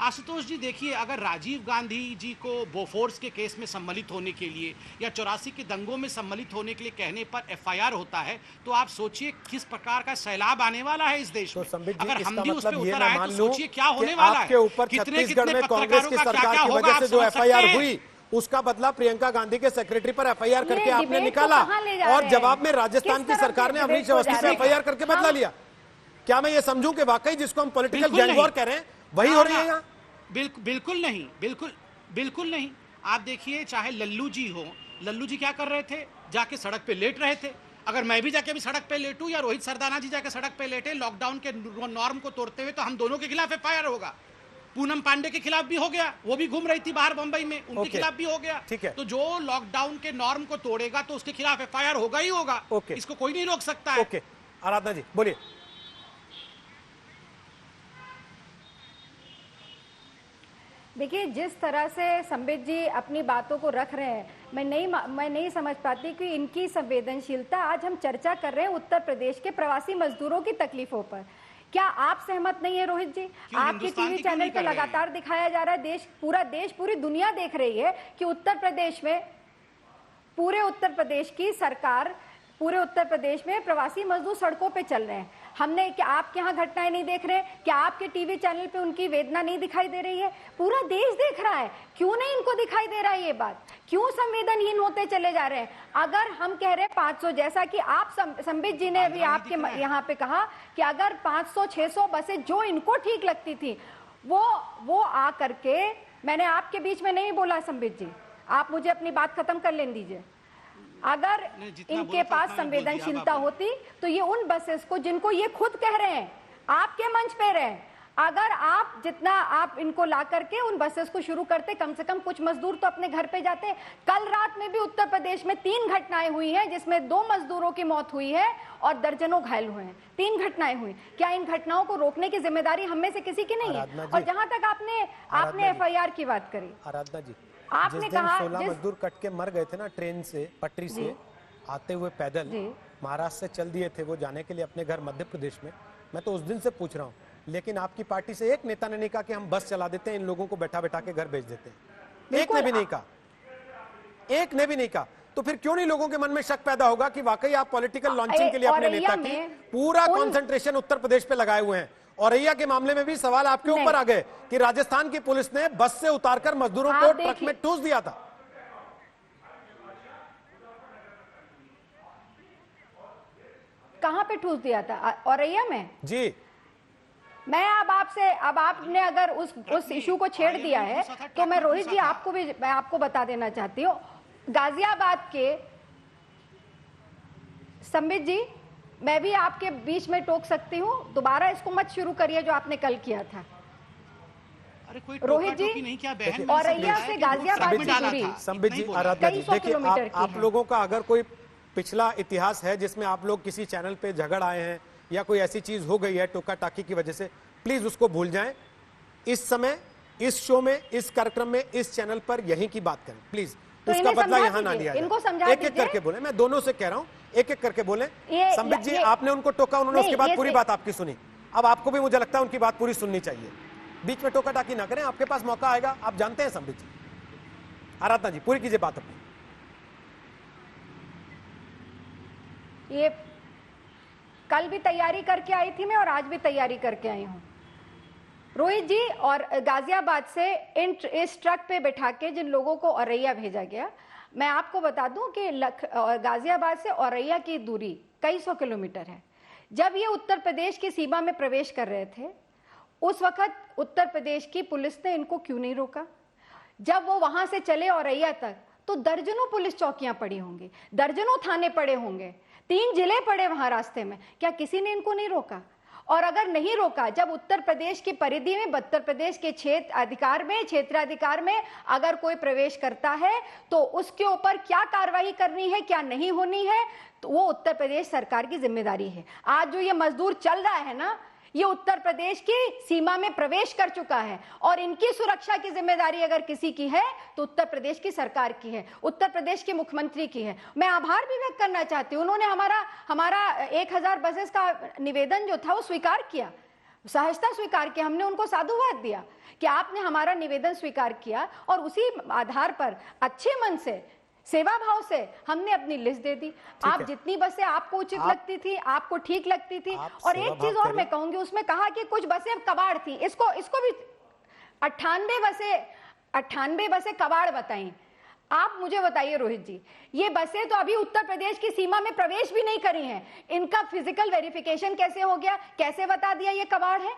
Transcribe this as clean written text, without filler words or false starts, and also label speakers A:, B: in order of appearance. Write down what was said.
A: आशुतोष जी देखिए, अगर राजीव गांधी जी को बोफोर्स के केस में सम्मिलित होने के लिए या 84 के दंगों में सम्मिलित होने के लिए कहने पर एफआईआर होता है, तो आप सोचिए किस प्रकार का सैलाब आने वाला है इस देश में। अगर हम भी उस पर उतर आए तो सोचिए क्या होने वाला है।
B: आपके ऊपर छत्तीसगढ़ में कांग्रेस की सरकार की वजह से जो एफआईआर हुई, उसका बदला प्रियंका गांधी के सेक्रेटरी पर एफआईआर करके आपने निकाला, और जवाब में राजस्थान की सरकार ने अवनीश अवस्थी से एफआईआर करके बदला लिया। क्या मैं ये समझूं कि वाकई जिसको हम पॉलिटिकल गैंग वॉर कह रहे हैं वही हो रही है यहाँ?
A: बिल्कुल नहीं, बिल्कुल नहीं। आप देखिए, चाहे लल्लू जी हो, लल्लू जी क्या कर रहे थे? जाके सड़क पे लेट रहे थे। अगर मैं भी जाके भी सड़क पे लेटूं या रोहित सरदाना जी जाके सड़क पे लेटे लॉकडाउन के नॉर्म को तोड़ते हुए, तो हम दोनों के खिलाफ एफआईआर होगा। पूनम पांडे के खिलाफ भी हो गया, वो भी घूम रही थी बाहर बंबई में, उनके खिलाफ भी हो गया।
B: ठीक है।
A: तो जो लॉकडाउन के नॉर्म को तोड़ेगा तो उसके खिलाफ एफआईआर होगा ही होगा। इसको कोई नहीं रोक सकता है।
B: ओके, आराधना जी बोलिए।
C: देखिए, जिस तरह से संबित जी अपनी बातों को रख रहे हैं, मैं नहीं समझ पाती कि इनकी संवेदनशीलता। आज हम चर्चा कर रहे हैं उत्तर प्रदेश के प्रवासी मजदूरों की तकलीफों पर। क्या आप सहमत नहीं है रोहित जी? आपके टीवी चैनल पे लगातार दिखाया जा रहा है, पूरी दुनिया देख रही है कि उत्तर प्रदेश में, पूरे उत्तर प्रदेश की सरकार, पूरे उत्तर प्रदेश में प्रवासी मजदूर सड़कों पे चल रहे हैं। हमने क्या आपके यहाँ घटनाएं नहीं देख रहे? क्या आपके टीवी चैनल पे उनकी वेदना नहीं दिखाई दे रही है? पूरा देश देख रहा है। क्यों नहीं इनको दिखाई दे रहा है ये बात? क्यों संवेदनहीन होते चले जा रहे हैं? अगर हम कह रहे हैं 500, जैसा कि आप संबित जी ने अभी आपके यहाँ पे कहा कि अगर 500-600 बसें जो इनको ठीक लगती थी वो आ करके, मैंने आपके बीच में नहीं बोला संबित जी, आप मुझे अपनी बात खत्म कर लेने दीजिए। अगर इनके पास संवेदनशीलता होती तो ये उन बसेस को, जिनको ये खुद कह रहे हैं, आपके मंच पे रहे, अगर आप इनको ला करके उन बसेस को शुरू करते, कम से कम कुछ मजदूर तो अपने घर पे जाते। कल रात में भी उत्तर प्रदेश में 3 घटनाएं हुई हैं, जिसमें 2 मजदूरों की मौत हुई है और दर्जनों घायल हुए हैं। 3 घटनाएं हुई। क्या इन घटनाओं को रोकने की जिम्मेदारी हम में से किसी की नहीं है? और जहां तक आपने एफआईआर की बात करी,
B: आराधना जी,
C: आपने
B: जिस दिन
C: कहा
B: 16 मजदूर कट के मर गए थे ना, ट्रेन से, पटरी से आते हुए पैदल महाराष्ट्र से चल दिए थे वो जाने के लिए अपने घर मध्य प्रदेश में, मैं तो उस दिन से पूछ रहा हूँ, लेकिन आपकी पार्टी से एक नेता ने नहीं कहा कि हम बस चला देते हैं, इन लोगों को बैठा बैठा के घर भेज देते हैं। एक ने भी नहीं कहा, एक ने भी नहीं कहा। तो फिर क्यों नहीं लोगों के मन में शक पैदा होगा कि वाकई आप पॉलिटिकल लॉन्चिंग के लिए अपने नेता की पूरा कंसंट्रेशन उत्तर प्रदेश पे लगाए हुए हैं? औरैया के मामले में भी सवाल आपके ऊपर आ गए कि राजस्थान की पुलिस ने बस से उतारकर मजदूरों को ट्रक में ठूस दिया था।
C: कहां पे ठूस दिया था? औरैया में
B: जी।
C: मैं अब आपने अगर उस इशू को छेड़ दिया है तो मैं रोहित जी मैं आपको बता देना चाहती हूँ, गाजियाबाद के संबित जी, मैं भी आपके बीच में टोक सकती हूँ, दोबारा इसको मत शुरू करिए जो आपने कल किया था।
A: अरे कोई
C: रोहित जी, औरैया से गाजियाबाद की दूरी,
B: संबित जी, आराधना जी, देखिए आप लोगों का अगर कोई पिछला इतिहास है जिसमें आप लोग किसी चैनल पे झगड़ आए हैं या कोई ऐसी चीज हो गई है टोका टाकी की वजह से, प्लीज उसको भूल जाएं। इस समय, इस शो में, इस कार्यक्रम में, इस चैनल पर यहीं की बात करें प्लीज। तो उसका बदला यहाँ ना लिया जाए। एक एक करके बोले, मैं दोनों से कह रहा हूँ, एक एक करके बोले। संबित जी, आपने उनको टोका, उन्होंने उसके बाद पूरी बात आपकी सुनी। अब आपको भी मुझे लगता है उनकी बात पूरी सुननी चाहिए। बीच में टोका टाकी ना करें, आपके पास मौका आएगा, आप जानते हैं संबित जी। आराधना जी, पूरी कीजिए बात अपनी।
C: ये कल भी तैयारी करके आई थी मैं और आज भी तैयारी करके आई हूं रोहित जी। और गाजियाबाद से इस ट्रक पे बैठा के जिन लोगों को औरैया भेजा गया, मैं आपको बता दूं कि गाजियाबाद से औरैया की दूरी कई सौ किलोमीटर है। जब ये उत्तर प्रदेश की सीमा में प्रवेश कर रहे थे, उस वक्त उत्तर प्रदेश की पुलिस ने इनको क्यों नहीं रोका? जब वो वहां से चले औरैया तक तो दर्जनों पुलिस चौकियां पड़ी होंगी, दर्जनों थाने पड़े होंगे, 3 जिले पड़े वहां रास्ते में। क्या किसी ने इनको नहीं रोका? और अगर नहीं रोका, जब उत्तर प्रदेश की परिधि में, उत्तर प्रदेश के क्षेत्राधिकार में अगर कोई प्रवेश करता है तो उसके ऊपर क्या कार्रवाई करनी है, क्या नहीं होनी है, तो वो उत्तर प्रदेश सरकार की जिम्मेदारी है। आज जो ये मजदूर चल रहा है ना, ये उत्तर प्रदेश की सीमा में प्रवेश कर चुका है और इनकी सुरक्षा की जिम्मेदारी अगर किसी की है तो उत्तर प्रदेश की सरकार की है, उत्तर प्रदेश के मुख्यमंत्री की है। मैं आभार भी व्यक्त करना चाहती हूँ, उन्होंने हमारा 1000 बसेस का निवेदन जो था वो स्वीकार किया। सहजता स्वीकार किया, हमने उनको साधुवाद दिया कि आपने हमारा निवेदन स्वीकार किया और उसी आधार पर अच्छे मन से, सेवा भाव से हमने अपनी लिस्ट दे दी। आप जितनी बसें आपको उचित लगती थी, आपको ठीक लगती थी, और एक चीज और मैं कहूंगी, उसमें कहा कि कुछ बसें कबाड़ थी, इसको भी 98 बसें कबाड़ बताई। आप मुझे बताइए रोहित जी, ये बसें तो अभी उत्तर प्रदेश की सीमा में प्रवेश भी नहीं करी हैं, इनका फिजिकल वेरिफिकेशन कैसे हो गया, कैसे बता दिया ये कबाड़ है?